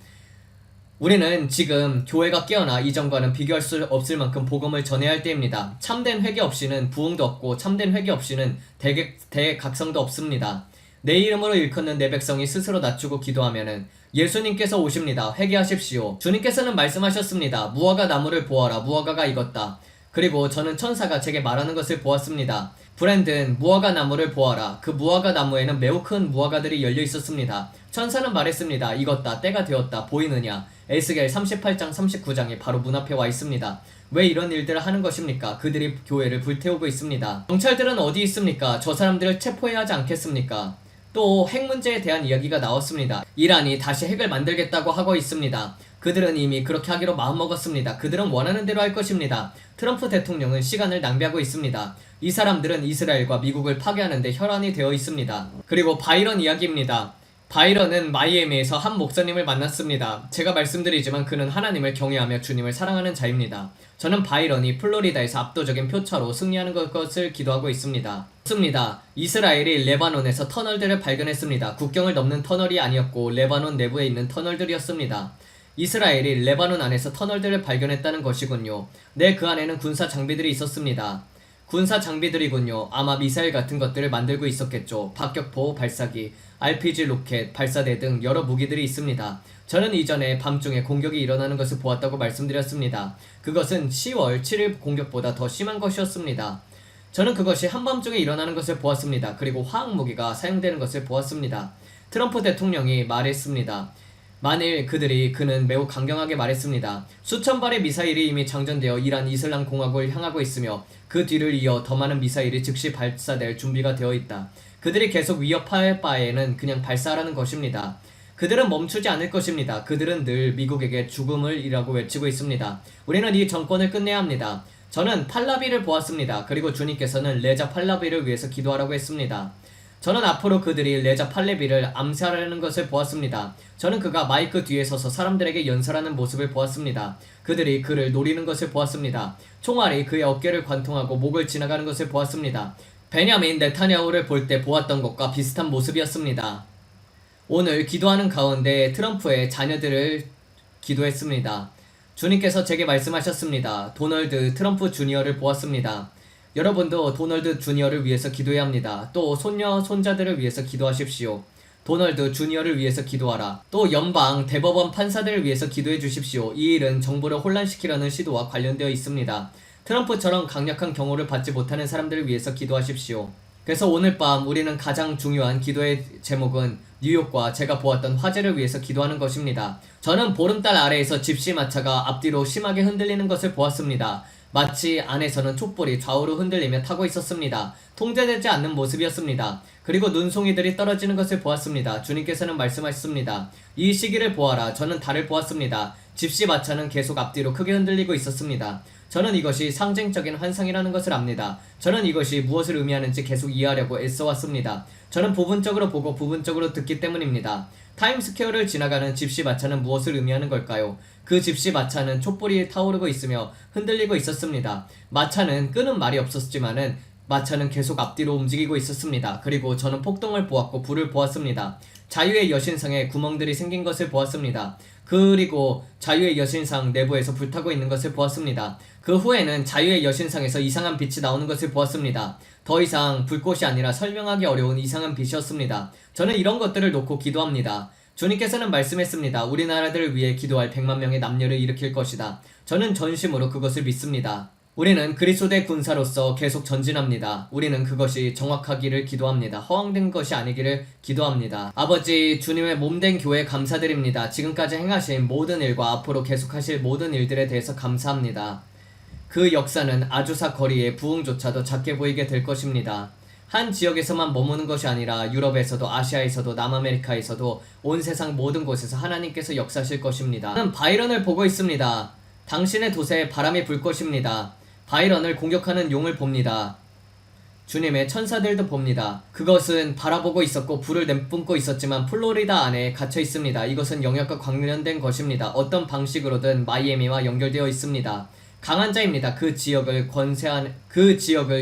우리는 지금 교회가 깨어나 이전과는 비교할 수 없을 만큼 복음을 전해야 할 때입니다. 참된 회개 없이는 부흥도 없고 참된 회개 없이는 대각성도 없습니다. 내 이름으로 일컫는 내 백성이 스스로 낮추고 기도하면은 예수님께서 오십니다. 회개하십시오. 주님께서는 말씀하셨습니다. 무화과 나무를 보아라. 무화과가 익었다. 그리고 저는 천사가 제게 말하는 것을 보았습니다. 브랜든, 무화과 나무를 보아라. 그 무화과 나무에는 매우 큰 무화과들이 열려 있었습니다. 천사는 말했습니다. 익었다. 때가 되었다. 보이느냐? 에스겔 38장 39장이 바로 문 앞에 와 있습니다. 왜 이런 일들을 하는 것입니까? 그들이 교회를 불태우고 있습니다. 경찰들은 어디 있습니까? 저 사람들을 체포해야 하지 않겠습니까? 또 핵 문제에 대한 이야기가 나왔습니다. 이란이 다시 핵을 만들겠다고 하고 있습니다. 그들은 이미 그렇게 하기로 마음먹었습니다. 그들은 원하는 대로 할 것입니다. 트럼프 대통령은 시간을 낭비하고 있습니다. 이 사람들은 이스라엘과 미국을 파괴하는 데 혈안이 되어 있습니다. 그리고 바이런 이야기입니다. 바이런은 마이애미에서 한 목사님을 만났습니다. 제가 말씀드리지만 그는 하나님을 경외하며 주님을 사랑하는 자입니다. 저는 바이런이 플로리다에서 압도적인 표차로 승리하는 것을 기도하고 있습니다. 맞습니다. 이스라엘이 레바논에서 터널들을 발견했습니다. 국경을 넘는 터널이 아니었고 레바논 내부에 있는 터널들이었습니다. 이스라엘이 레바논 안에서 터널들을 발견했다는 것이군요. 네, 그 안에는 군사 장비들이 있었습니다. 군사 장비들이군요. 아마 미사일 같은 것들을 만들고 있었겠죠. 박격포 발사기, RPG 로켓, 발사대 등 여러 무기들이 있습니다. 저는 이전에 밤중에 공격이 일어나는 것을 보았다고 말씀드렸습니다. 그것은 10월 7일 공격보다 더 심한 것이었습니다. 저는 그것이 한밤중에 일어나는 것을 보았습니다. 그리고 화학무기가 사용되는 것을 보았습니다. 트럼프 대통령이 말했습니다. 만일 그는 매우 강경하게 말했습니다. 수천 발의 미사일이 이미 장전되어 이란 이슬람 공화국을 향하고 있으며 그 뒤를 이어 더 많은 미사일이 즉시 발사될 준비가 되어 있다. 그들이 계속 위협할 바에는 그냥 발사하라는 것입니다. 그들은 멈추지 않을 것입니다. 그들은 늘 미국에게 죽음을이라고 외치고 있습니다. 우리는 이 정권을 끝내야 합니다. 저는 팔라비를 보았습니다. 그리고 주님께서는 레자 팔라비를 위해서 기도하라고 했습니다. 저는 앞으로 그들이 레자 팔레비를 암살하려는 것을 보았습니다. 저는 그가 마이크 뒤에 서서 사람들에게 연설하는 모습을 보았습니다. 그들이 그를 노리는 것을 보았습니다. 총알이 그의 어깨를 관통하고 목을 지나가는 것을 보았습니다. 베냐민 네타냐후를 볼 때 보았던 것과 비슷한 모습이었습니다. 오늘 기도하는 가운데 트럼프의 자녀들을 기도했습니다. 주님께서 제게 말씀하셨습니다. 도널드 트럼프 주니어를 보았습니다. 여러분도 도널드 주니어를 위해서 기도해야 합니다. 또 손녀, 손자들을 위해서 기도하십시오. 도널드 주니어를 위해서 기도하라. 또 연방 대법원 판사들을 위해서 기도해 주십시오. 이 일은 정부를 혼란시키려는 시도와 관련되어 있습니다. 트럼프처럼 강력한 경호를 받지 못하는 사람들을 위해서 기도하십시오. 그래서 오늘 밤 우리는 가장 중요한 기도의 제목은 뉴욕과 제가 보았던 화재를 위해서 기도하는 것입니다. 저는 보름달 아래에서 집시마차가 앞뒤로 심하게 흔들리는 것을 보았습니다. 마치 안에서는 촛불이 좌우로 흔들리며 타고 있었습니다. 통제되지 않는 모습이었습니다. 그리고 눈송이들이 떨어지는 것을 보았습니다. 주님께서는 말씀하셨습니다. 이 시기를 보아라. 저는 달을 보았습니다. 집시마차는 계속 앞뒤로 크게 흔들리고 있었습니다. 저는 이것이 상징적인 환상이라는 것을 압니다. 저는 이것이 무엇을 의미하는지 계속 이해하려고 애써왔습니다. 저는 부분적으로 보고 부분적으로 듣기 때문입니다. 타임스퀘어를 지나가는 집시 마차는 무엇을 의미하는 걸까요? 그 집시 마차는 촛불이 타오르고 있으며 흔들리고 있었습니다. 마차는 끄는 말이 없었지만은 마차는 계속 앞뒤로 움직이고 있었습니다. 그리고 저는 폭동을 보았고 불을 보았습니다. 자유의 여신상에 구멍들이 생긴 것을 보았습니다. 그리고 자유의 여신상 내부에서 불타고 있는 것을 보았습니다. 그 후에는 자유의 여신상에서 이상한 빛이 나오는 것을 보았습니다. 더 이상 불꽃이 아니라 설명하기 어려운 이상한 빛이었습니다. 저는 이런 것들을 놓고 기도합니다. 주님께서는 말씀했습니다. 우리나라들을 위해 기도할 100만 명의 남녀를 일으킬 것이다. 저는 전심으로 그것을 믿습니다. 우리는 그리스도의 군사로서 계속 전진합니다. 우리는 그것이 정확하기를 기도합니다. 허황된 것이 아니기를 기도합니다. 아버지, 주님의 몸된 교회 감사드립니다. 지금까지 행하신 모든 일과 앞으로 계속하실 모든 일들에 대해서 감사합니다. 그 역사는 아주사 거리의 부흥조차도 작게 보이게 될 것입니다. 한 지역에서만 머무는 것이 아니라 유럽에서도 아시아에서도 남아메리카에서도 온 세상 모든 곳에서 하나님께서 역사하실 것입니다. 저는 바이런을 보고 있습니다. 당신의 돛에 바람이 불 것입니다. 바이런을 공격하는 용을 봅니다. 주님의 천사들도 봅니다. 그것은 바라보고 있었고 불을 내뿜고 있었지만 플로리다 안에 갇혀 있습니다. 이것은 영역과 관련된 것입니다. 어떤 방식으로든 마이애미와 연결되어 있습니다. 강한 자입니다. 그 지역을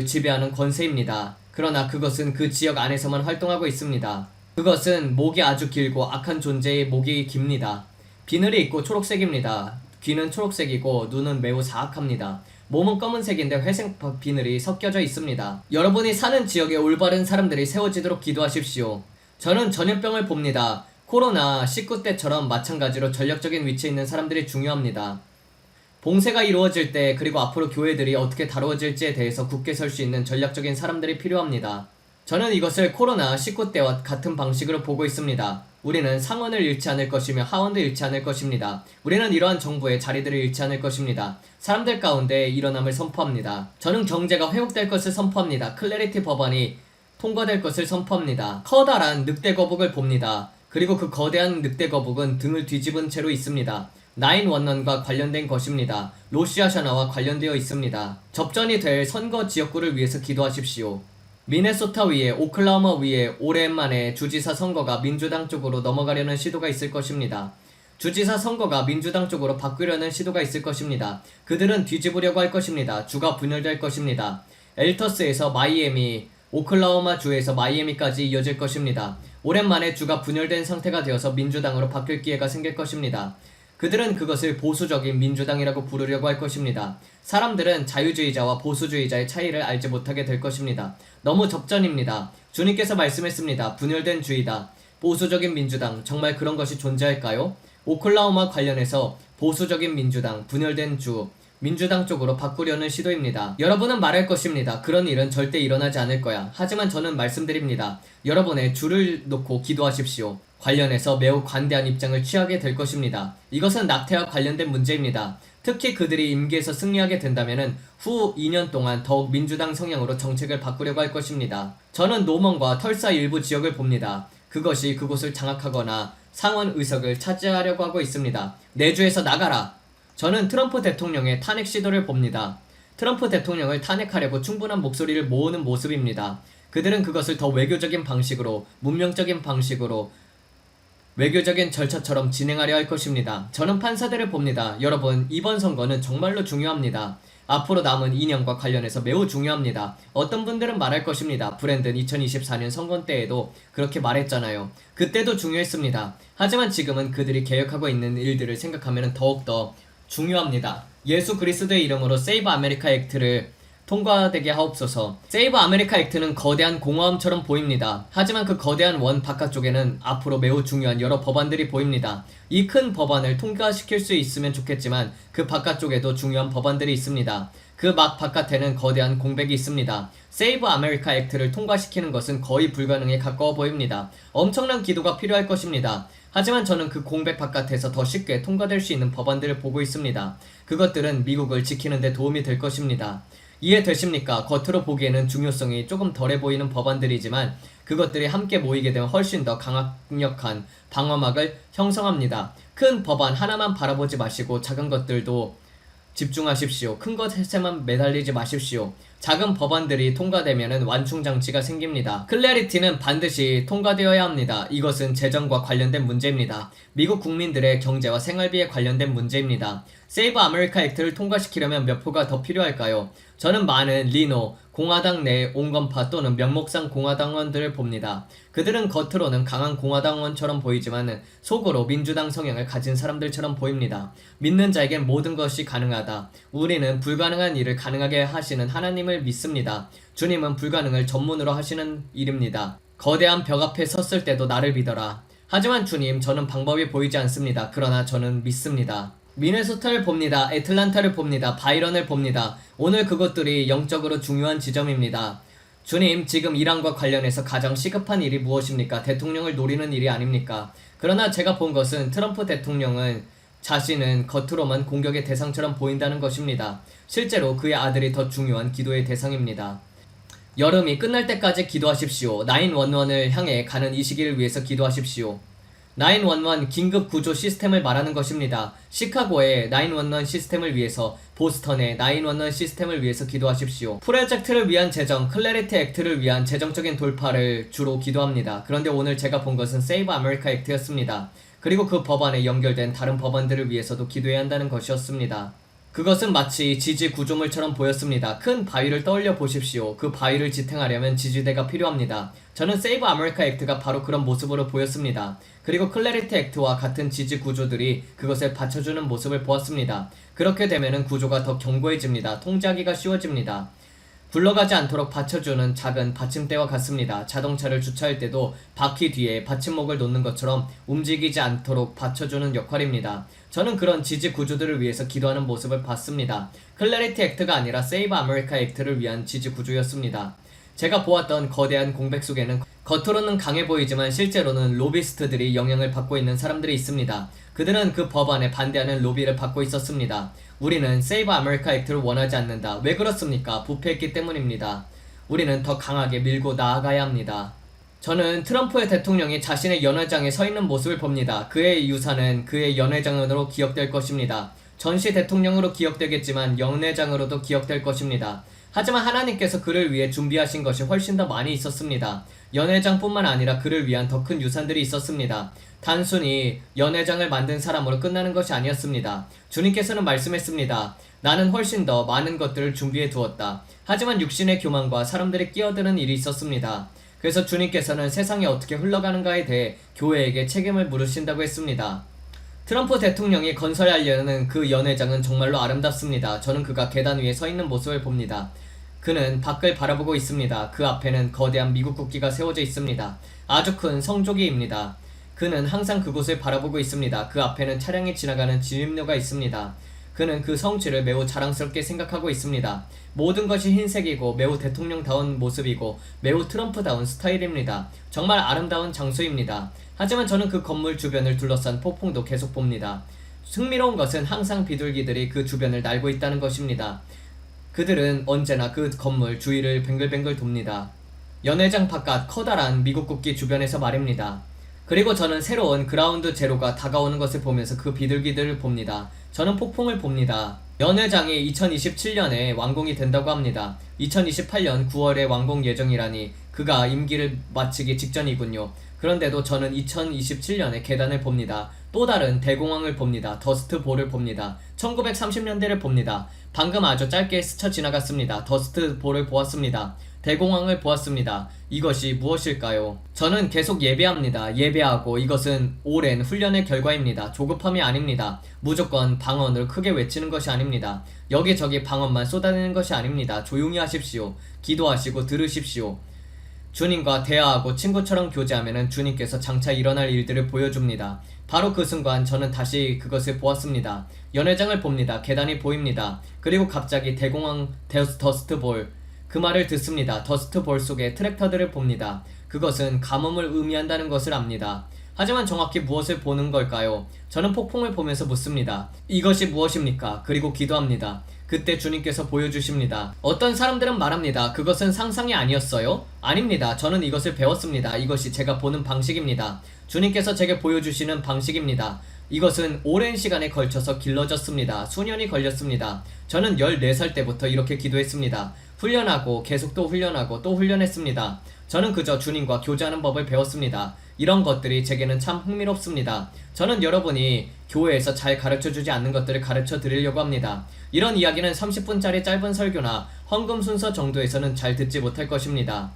지배하는 권세입니다. 그러나 그것은 그 지역 안에서만 활동하고 있습니다. 그것은 목이 아주 길고 악한 존재의 목이 깁니다. 비늘이 있고 초록색입니다. 귀는 초록색이고 눈은 매우 사악합니다. 몸은 검은색인데 회색 비늘이 섞여져 있습니다. 여러분이 사는 지역에 올바른 사람들이 세워지도록 기도하십시오. 저는 전염병을 봅니다. 코로나19 때처럼 마찬가지로 전략적인 위치에 있는 사람들이 중요합니다. 봉쇄가 이루어질 때 그리고 앞으로 교회들이 어떻게 다루어질지에 대해서 굳게 설 수 있는 전략적인 사람들이 필요합니다. 저는 이것을 코로나19 때와 같은 방식으로 보고 있습니다. 우리는 상원을 잃지 않을 것이며 하원도 잃지 않을 것입니다. 우리는 이러한 정부의 자리들을 잃지 않을 것입니다. 사람들 가운데 일어남을 선포합니다. 저는 경제가 회복될 것을 선포합니다. 클래리티 법안이 통과될 것을 선포합니다. 커다란 늑대 거북을 봅니다. 그리고 그 거대한 늑대 거북은 등을 뒤집은 채로 있습니다. 911과 관련된 것입니다. 로시아샤나와 관련되어 있습니다. 접전이 될 선거 지역구를 위해서 기도하십시오. 미네소타 위에 오클라호마 위에 오랜만에 주지사 선거가 민주당 쪽으로 넘어가려는 시도가 있을 것입니다. 주지사 선거가 민주당 쪽으로 바꾸려는 시도가 있을 것입니다. 그들은 뒤집으려고 할 것입니다. 주가 분열될 것입니다. 엘터스에서 마이애미, 오클라호마 주에서 마이애미까지 이어질 것입니다. 오랜만에 주가 분열된 상태가 되어서 민주당으로 바뀔 기회가 생길 것입니다. 그들은 그것을 보수적인 민주당이라고 부르려고 할 것입니다. 사람들은 자유주의자와 보수주의자의 차이를 알지 못하게 될 것입니다. 너무 접전입니다. 주님께서 말씀했습니다. 분열된 주의다. 보수적인 민주당, 정말 그런 것이 존재할까요? 오클라호마 관련해서 보수적인 민주당, 분열된 주, 민주당 쪽으로 바꾸려는 시도입니다. 여러분은 말할 것입니다. 그런 일은 절대 일어나지 않을 거야. 하지만 저는 말씀드립니다. 여러분의 주를 놓고 기도하십시오. 관련해서 매우 관대한 입장을 취하게 될 것입니다. 이것은 낙태와 관련된 문제입니다. 특히 그들이 임기에서 승리하게 된다면 후 2년 동안 더욱 민주당 성향으로 정책을 바꾸려고 할 것입니다. 저는 노먼과 털사 일부 지역을 봅니다. 그것이 그곳을 장악하거나 상원 의석을 차지하려고 하고 있습니다. 내주에서 나가라! 저는 트럼프 대통령의 탄핵 시도를 봅니다. 트럼프 대통령을 탄핵하려고 충분한 목소리를 모으는 모습입니다. 그들은 그것을 더 외교적인 방식으로, 문명적인 방식으로, 외교적인 절차처럼 진행하려 할 것입니다. 저는 판사들을 봅니다. 여러분, 이번 선거는 정말로 중요합니다. 앞으로 남은 2년과 관련해서 매우 중요합니다. 어떤 분들은 말할 것입니다. 브랜든 2024년 선거 때에도 그렇게 말했잖아요. 그때도 중요했습니다. 하지만 지금은 그들이 계획하고 있는 일들을 생각하면 더욱더 중요합니다. 예수 그리스도의 이름으로 세이브 아메리카 액트를 통과되게 하옵소서. 세이브 아메리카 액트는 거대한 공허함처럼 보입니다. 하지만 그 거대한 원 바깥쪽에는 앞으로 매우 중요한 여러 법안들이 보입니다. 이 큰 법안을 통과시킬 수 있으면 좋겠지만 그 바깥쪽에도 중요한 법안들이 있습니다. 그 막 바깥에는 거대한 공백이 있습니다. 세이브 아메리카 액트를 통과시키는 것은 거의 불가능에 가까워 보입니다. 엄청난 기도가 필요할 것입니다. 하지만 저는 그 공백 바깥에서 더 쉽게 통과될 수 있는 법안들을 보고 있습니다. 그것들은 미국을 지키는 데 도움이 될 것입니다. 이해되십니까? 겉으로 보기에는 중요성이 조금 덜해 보이는 법안들이지만 그것들이 함께 모이게 되면 훨씬 더 강력한 방어막을 형성합니다. 큰 법안 하나만 바라보지 마시고 작은 것들도 집중하십시오. 큰 것에만 매달리지 마십시오. 작은 법안들이 통과되면 완충장치가 생깁니다. 클래리티는 반드시 통과되어야 합니다. 이것은 재정과 관련된 문제입니다. 미국 국민들의 경제와 생활비에 관련된 문제입니다. 세이브 아메리카 액트를 통과시키려면 몇 표가 더 필요할까요? 저는 많은 리노, 공화당 내 온건파 또는 명목상 공화당원들을 봅니다. 그들은 겉으로는 강한 공화당원처럼 보이지만 속으로 민주당 성향을 가진 사람들처럼 보입니다. 믿는 자에겐 모든 것이 가능하다. 우리는 불가능한 일을 가능하게 하시는 하나님을 믿습니다. 주님은 불가능을 전문으로 하시는 일입니다. 거대한 벽 앞에 섰을 때도 나를 믿어라. 하지만 주님, 저는 방법이 보이지 않습니다. 그러나 저는 믿습니다. 미네소타를 봅니다. 애틀란타를 봅니다. 바이런을 봅니다. 오늘 그것들이 영적으로 중요한 지점입니다. 주님, 지금 이란과 관련해서 가장 시급한 일이 무엇입니까? 대통령을 노리는 일이 아닙니까? 그러나 제가 본 것은 트럼프 대통령은 자신은 겉으로만 공격의 대상처럼 보인다는 것입니다. 실제로 그의 아들이 더 중요한 기도의 대상입니다. 여름이 끝날 때까지 기도하십시오. 911을 향해 가는 이 시기를 위해서 기도하십시오. 911 긴급 구조 시스템을 말하는 것입니다. 시카고의 911 시스템을 위해서, 보스턴의 911 시스템을 위해서 기도하십시오. 프로젝트를 위한 재정, 클래리티 액트를 위한 재정적인 돌파를 주로 기도합니다. 그런데 오늘 제가 본 것은 세이브 아메리카 액트였습니다. 그리고 그 법안에 연결된 다른 법안들을 위해서도 기도해야 한다는 것이었습니다. 그것은 마치 지지 구조물처럼 보였습니다. 큰 바위를 떠올려 보십시오. 그 바위를 지탱하려면 지지대가 필요합니다. 저는 세이브 아메리카 액트가 바로 그런 모습으로 보였습니다. 그리고 클래리티 액트와 같은 지지 구조들이 그것을 받쳐주는 모습을 보았습니다. 그렇게 되면 구조가 더 견고해집니다. 통제하기가 쉬워집니다. 굴러가지 않도록 받쳐주는 작은 받침대와 같습니다. 자동차를 주차할 때도 바퀴 뒤에 받침목을 놓는 것처럼 움직이지 않도록 받쳐주는 역할입니다. 저는 그런 지지 구조들을 위해서 기도하는 모습을 봤습니다. 클래리티 액트가 아니라 세이브 아메리카 액트를 위한 지지 구조였습니다. 제가 보았던 거대한 공백 속에는 겉으로는 강해 보이지만 실제로는 로비스트들이 영향을 받고 있는 사람들이 있습니다. 그들은 그 법안에 반대하는 로비를 받고 있었습니다. 우리는 세이브 아메리카 액트를 원하지 않는다. 왜 그렇습니까? 부패했기 때문입니다. 우리는 더 강하게 밀고 나아가야 합니다. 저는 트럼프 대통령이 자신의 연회장에 서 있는 모습을 봅니다. 그의 유산은 그의 연회장으로 기억될 것입니다. 전시 대통령으로 기억되겠지만 연회장으로도 기억될 것입니다. 하지만 하나님께서 그를 위해 준비하신 것이 훨씬 더 많이 있었습니다. 연회장뿐만 아니라 그를 위한 더 큰 유산들이 있었습니다. 단순히 연회장을 만든 사람으로 끝나는 것이 아니었습니다. 주님께서는 말씀했습니다. 나는 훨씬 더 많은 것들을 준비해 두었다. 하지만 육신의 교만과 사람들이 끼어드는 일이 있었습니다. 그래서 주님께서는 세상이 어떻게 흘러가는가에 대해 교회에게 책임을 물으신다고 했습니다. 트럼프 대통령이 건설하려는 그 연회장은 정말로 아름답습니다. 저는 그가 계단 위에 서 있는 모습을 봅니다. 그는 밖을 바라보고 있습니다. 그 앞에는 거대한 미국 국기가 세워져 있습니다. 아주 큰 성조기입니다. 그는 항상 그곳을 바라보고 있습니다. 그 앞에는 차량이 지나가는 진입로가 있습니다. 그는 그 성취를 매우 자랑스럽게 생각하고 있습니다. 모든 것이 흰색이고 매우 대통령다운 모습이고 매우 트럼프다운 스타일입니다. 정말 아름다운 장소입니다. 하지만 저는 그 건물 주변을 둘러싼 폭풍도 계속 봅니다. 흥미로운 것은 항상 비둘기들이 그 주변을 날고 있다는 것입니다. 그들은 언제나 그 건물 주위를 뱅글뱅글 돕니다. 연회장 바깥 커다란 미국 국기 주변에서 말입니다. 그리고 저는 새로운 그라운드 제로가 다가오는 것을 보면서 그 비둘기들을 봅니다. 저는 폭풍을 봅니다. 연회장이 2027년에 완공이 된다고 합니다. 2028년 9월에 완공 예정이라니 그가 임기를 마치기 직전이군요. 그런데도 저는 2027년에 계단을 봅니다. 또 다른 대공황을 봅니다. 더스트볼을 봅니다. 1930년대를 봅니다. 방금 아주 짧게 스쳐 지나갔습니다. 더스트볼을 보았습니다. 대공황을 보았습니다. 이것이 무엇일까요? 저는 계속 예배합니다. 예배하고 이것은 오랜 훈련의 결과입니다. 조급함이 아닙니다. 무조건 방언을 크게 외치는 것이 아닙니다. 여기저기 방언만 쏟아내는 것이 아닙니다. 조용히 하십시오. 기도하시고 들으십시오. 주님과 대화하고 친구처럼 교제하면 주님께서 장차 일어날 일들을 보여줍니다. 바로 그 순간 저는 다시 그것을 보았습니다. 연회장을 봅니다. 계단이 보입니다. 그리고 갑자기 대공황 더스트볼, 그 말을 듣습니다. 더스트볼 속에 트랙터들을 봅니다. 그것은 가뭄을 의미한다는 것을 압니다. 하지만 정확히 무엇을 보는 걸까요? 저는 폭풍을 보면서 묻습니다. 이것이 무엇입니까? 그리고 기도합니다. 그때 주님께서 보여주십니다. 어떤 사람들은 말합니다. 그것은 상상이 아니었어요? 아닙니다. 저는 이것을 배웠습니다. 이것이 제가 보는 방식입니다. 주님께서 제게 보여주시는 방식입니다. 이것은 오랜 시간에 걸쳐서 길러졌습니다. 수년이 걸렸습니다. 저는 14살 때부터 이렇게 기도했습니다. 훈련하고 계속 또 훈련하고 또 훈련했습니다. 저는 그저 주님과 교제하는 법을 배웠습니다. 이런 것들이 제게는 참 흥미롭습니다. 저는 여러분이 교회에서 잘 가르쳐주지 않는 것들을 가르쳐 드리려고 합니다. 이런 이야기는 30분짜리 짧은 설교나 헌금 순서 정도에서는 잘 듣지 못할 것입니다.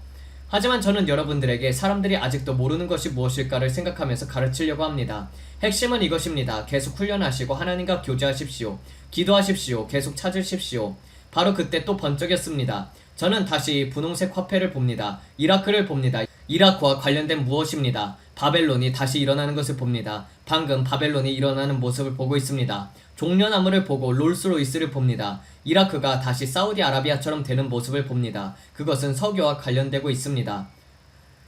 하지만 저는 여러분들에게 사람들이 아직도 모르는 것이 무엇일까를 생각하면서 가르치려고 합니다. 핵심은 이것입니다. 계속 훈련하시고 하나님과 교제하십시오. 기도하십시오. 계속 찾으십시오. 바로 그때 또 번쩍였습니다. 저는 다시 분홍색 화폐를 봅니다. 이라크를 봅니다. 이라크와 관련된 무엇입니다. 바벨론이 다시 일어나는 것을 봅니다. 방금 바벨론이 일어나는 모습을 보고 있습니다. 종려나무를 보고 롤스로이스를 봅니다. 이라크가 다시 사우디아라비아처럼 되는 모습을 봅니다. 그것은 석유와 관련되고 있습니다.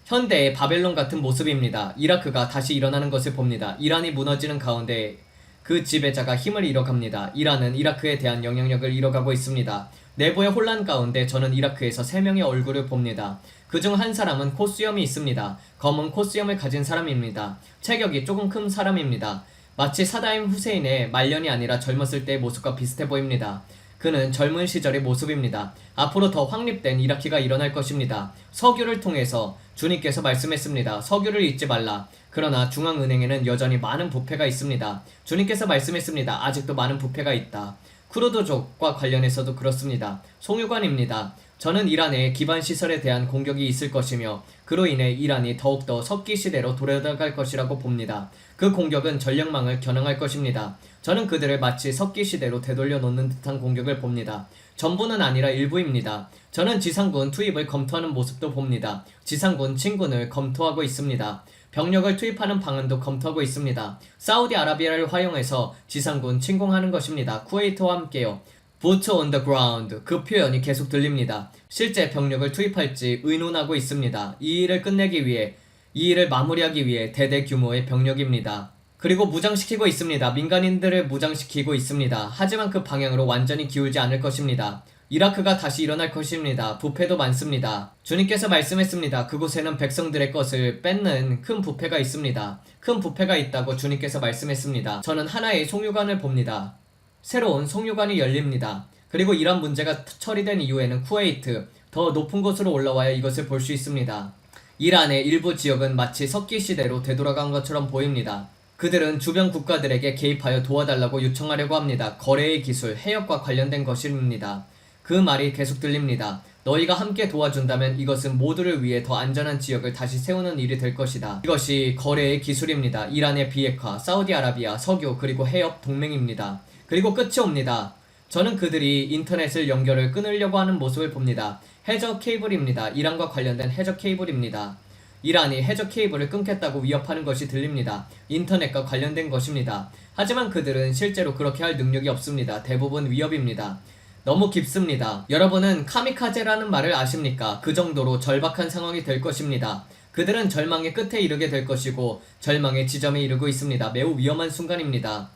현대의 바벨론 같은 모습입니다. 이라크가 다시 일어나는 것을 봅니다. 이란이 무너지는 가운데 그 지배자가 힘을 잃어갑니다. 이란은 이라크에 대한 영향력을 잃어가고 있습니다. 내부의 혼란 가운데 저는 이라크에서 3명의 얼굴을 봅니다. 그중 한 사람은 코수염이 있습니다. 검은 코수염을 가진 사람입니다. 체격이 조금 큰 사람입니다. 마치 사다임 후세인의 말년이 아니라 젊었을 때의 모습과 비슷해 보입니다. 그는 젊은 시절의 모습입니다. 앞으로 더 확립된 이라크가 일어날 것입니다. 석유를 통해서 주님께서 말씀했습니다. 석유를 잊지 말라. 그러나 중앙은행에는 여전히 많은 부패가 있습니다. 주님께서 말씀했습니다. 아직도 많은 부패가 있다. 쿠르드족과 관련해서도 그렇습니다. 송유관입니다. 저는 이란의 기반 시설에 대한 공격이 있을 것이며 그로 인해 이란이 더욱더 석기 시대로 돌아갈 것이라고 봅니다. 그 공격은 전력망을 겨냥할 것입니다. 저는 그들을 마치 석기 시대로 되돌려 놓는 듯한 공격을 봅니다. 전부는 아니라 일부입니다. 저는 지상군 투입을 검토하는 모습도 봅니다. 지상군 침군을 검토하고 있습니다. 병력을 투입하는 방안도 검토하고 있습니다. 사우디아라비아를 활용해서 지상군 침공하는 것입니다. 쿠웨이트와 함께요. Boots on the ground. 그 표현이 계속 들립니다. 실제 병력을 투입할지 의논하고 있습니다. 이 일을 끝내기 위해, 이 일을 마무리하기 위해 대대 규모의 병력입니다. 그리고 무장시키고 있습니다. 민간인들을 무장시키고 있습니다. 하지만 그 방향으로 완전히 기울지 않을 것입니다. 이라크가 다시 일어날 것입니다. 부패도 많습니다. 주님께서 말씀했습니다. 그곳에는 백성들의 것을 뺏는 큰 부패가 있습니다. 큰 부패가 있다고 주님께서 말씀했습니다. 저는 하나의 송유관을 봅니다. 새로운 송유관이 열립니다. 그리고 이런 문제가 처리된 이후에는 쿠웨이트, 더 높은 곳으로 올라와야 이것을 볼 수 있습니다. 이란의 일부 지역은 마치 석기 시대로 되돌아간 것처럼 보입니다. 그들은 주변 국가들에게 개입하여 도와달라고 요청하려고 합니다. 거래의 기술, 해역과 관련된 것입니다. 그 말이 계속 들립니다. 너희가 함께 도와준다면 이것은 모두를 위해 더 안전한 지역을 다시 세우는 일이 될 것이다. 이것이 거래의 기술입니다. 이란의 비핵화, 사우디아라비아, 석유, 그리고 해협 동맹입니다. 그리고 끝이 옵니다. 저는 그들이 인터넷을 연결을 끊으려고 하는 모습을 봅니다. 해저 케이블입니다. 이란과 관련된 해저 케이블입니다. 이란이 해저 케이블을 끊겠다고 위협하는 것이 들립니다. 인터넷과 관련된 것입니다. 하지만 그들은 실제로 그렇게 할 능력이 없습니다. 대부분 위협입니다. 너무 깊습니다. 여러분은 카미카제라는 말을 아십니까? 그 정도로 절박한 상황이 될 것입니다. 그들은 절망의 끝에 이르게 될 것이고 절망의 지점에 이르고 있습니다. 매우 위험한 순간입니다.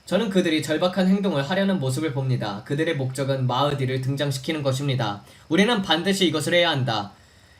저는 그들이 절박한 행동을 하려는 모습을 봅니다. 그들의 목적은 마흐디를 등장시키는 것입니다. 우리는 반드시 이것을 해야 한다.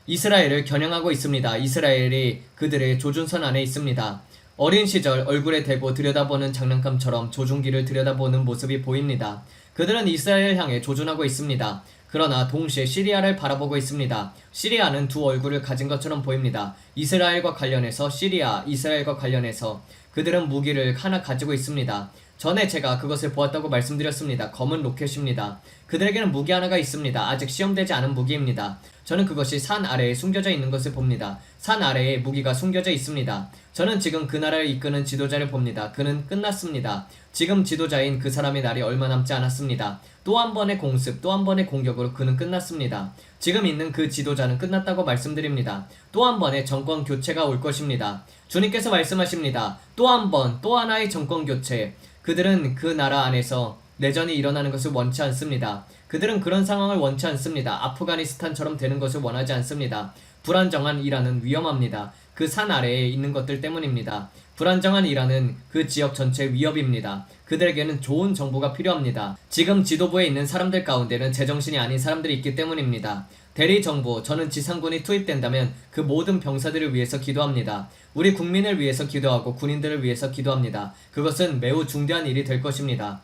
이스라엘을 겨냥하고 있습니다. 이스라엘이 그들의 조준선 안에 있습니다. 어린 시절 얼굴에 대고 들여다보는 장난감처럼 조종기를 들여다보는 모습이 보입니다. 그들은 이스라엘을 향해 조준하고 있습니다. 그러나 동시에 시리아를 바라보고 있습니다. 시리아는 두 얼굴을 가진 것처럼 보입니다. 이스라엘과 관련해서 시리아, 이스라엘과 관련해서 그들은 무기를 하나 가지고 있습니다. 전에 제가 그것을 보았다고 말씀드렸습니다. 검은 로켓입니다. 그들에게는 무기 하나가 있습니다. 아직 시험되지 않은 무기입니다. 저는 그것이 산 아래에 숨겨져 있는 것을 봅니다. 산 아래에 무기가 숨겨져 있습니다. 저는 지금 그 나라를 이끄는 지도자를 봅니다. 그는 끝났습니다. 지금 지도자인 그 사람의 날이 얼마 남지 않았습니다. 또 한 번의 공습, 또 한 번의 공격으로 그는 끝났습니다. 지금 있는 그 지도자는 끝났다고 말씀드립니다. 또 한 번의 정권 교체가 올 것입니다. 주님께서 말씀하십니다. 또 한 번, 또 하나의 정권 교체. 그들은 그 나라 안에서 내전이 일어나는 것을 원치 않습니다. 그들은 그런 상황을 원치 않습니다. 아프가니스탄처럼 되는 것을 원하지 않습니다. 불안정한 이란은 위험합니다. 그 산 아래에 있는 것들 때문입니다. 불안정한 이란은 그 지역 전체의 위협입니다. 그들에게는 좋은 정보가 필요합니다. 지금 지도부에 있는 사람들 가운데는 제정신이 아닌 사람들이 있기 때문입니다. 대리 정부, 저는 지상군이 투입된다면 그 모든 병사들을 위해서 기도합니다. 우리 국민을 위해서 기도하고 군인들을 위해서 기도합니다. 그것은 매우 중대한 일이 될 것입니다.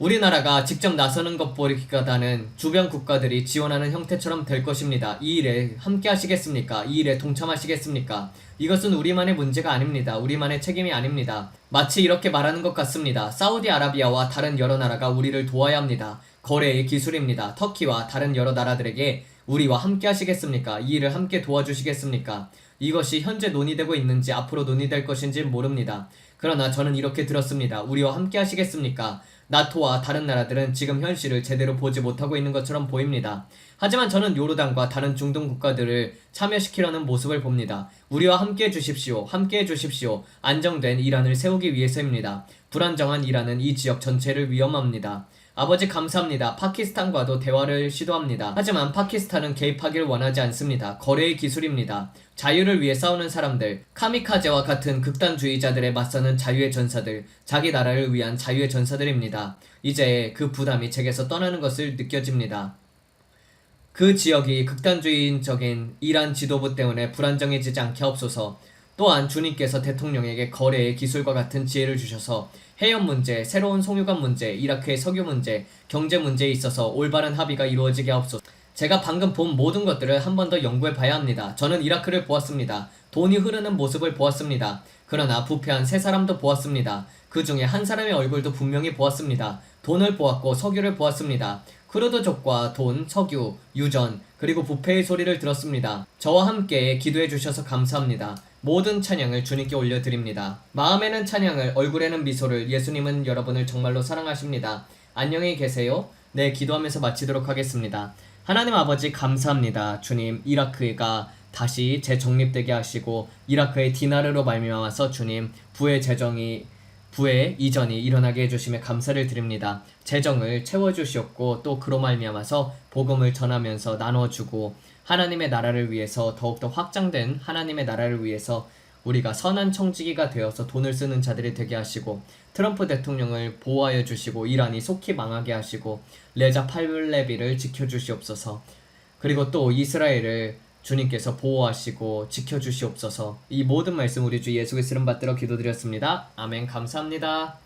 우리나라가 직접 나서는 것보다는 주변 국가들이 지원하는 형태처럼 될 것입니다. 이 일에 함께 하시겠습니까? 이 일에 동참하시겠습니까? 이것은 우리만의 문제가 아닙니다. 우리만의 책임이 아닙니다. 마치 이렇게 말하는 것 같습니다. 사우디아라비아와 다른 여러 나라가 우리를 도와야 합니다. 거래의 기술입니다. 터키와 다른 여러 나라들에게 우리와 함께 하시겠습니까? 이 일을 함께 도와주시겠습니까? 이것이 현재 논의되고 있는지 앞으로 논의될 것인지 모릅니다. 그러나 저는 이렇게 들었습니다. 우리와 함께 하시겠습니까? 나토와 다른 나라들은 지금 현실을 제대로 보지 못하고 있는 것처럼 보입니다. 하지만 저는 요르단과 다른 중동 국가들을 참여시키려는 모습을 봅니다. 우리와 함께 해주십시오. 함께 해주십시오. 안정된 이란을 세우기 위해서입니다. 불안정한 이란은 이 지역 전체를 위험합니다. 아버지 감사합니다. 파키스탄과도 대화를 시도합니다. 하지만 파키스탄은 개입하길 원하지 않습니다. 거래의 기술입니다. 자유를 위해 싸우는 사람들, 카미카제와 같은 극단주의자들에 맞서는 자유의 전사들, 자기 나라를 위한 자유의 전사들입니다. 이제 그 부담이 제게서 떠나는 것을 느껴집니다. 그 지역이 극단주의적인 이란 지도부 때문에 불안정해지지 않게 하옵소서. 또한 주님께서 대통령에게 거래의 기술과 같은 지혜를 주셔서 해협 문제, 새로운 송유관 문제, 이라크의 석유 문제, 경제 문제에 있어서 올바른 합의가 이루어지게 하옵소서. 제가 방금 본 모든 것들을 한 번 더 연구해 봐야 합니다. 저는 이라크를 보았습니다. 돈이 흐르는 모습을 보았습니다. 그러나 부패한 세 사람도 보았습니다. 그 중에 한 사람의 얼굴도 분명히 보았습니다. 돈을 보았고 석유를 보았습니다. 크루드족과 돈, 석유, 유전, 그리고 부패의 소리를 들었습니다. 저와 함께 기도해 주셔서 감사합니다. 모든 찬양을 주님께 올려드립니다. 마음에는 찬양을, 얼굴에는 미소를, 예수님은 여러분을 정말로 사랑하십니다. 안녕히 계세요. 네, 기도하면서 마치도록 하겠습니다. 하나님 아버지 감사합니다. 주님, 이라크가 다시 재정립되게 하시고 이라크의 디나르로 말미암아서 주님 부의 이전이 일어나게 해주심에 감사를 드립니다. 재정을 채워주시옵고 또 그로 말미암아서 복음을 전하면서 나눠주고 하나님의 나라를 위해서 더욱더 확장된 하나님의 나라를 위해서 우리가 선한 청지기가 되어서 돈을 쓰는 자들이 되게 하시고 트럼프 대통령을 보호하여 주시고 이란이 속히 망하게 하시고 레자 팔레비를 지켜주시옵소서. 그리고 또 이스라엘을 주님께서 보호하시고 지켜주시옵소서. 이 모든 말씀 우리 주 예수 그리스도를 받들어 기도드렸습니다. 아멘. 감사합니다.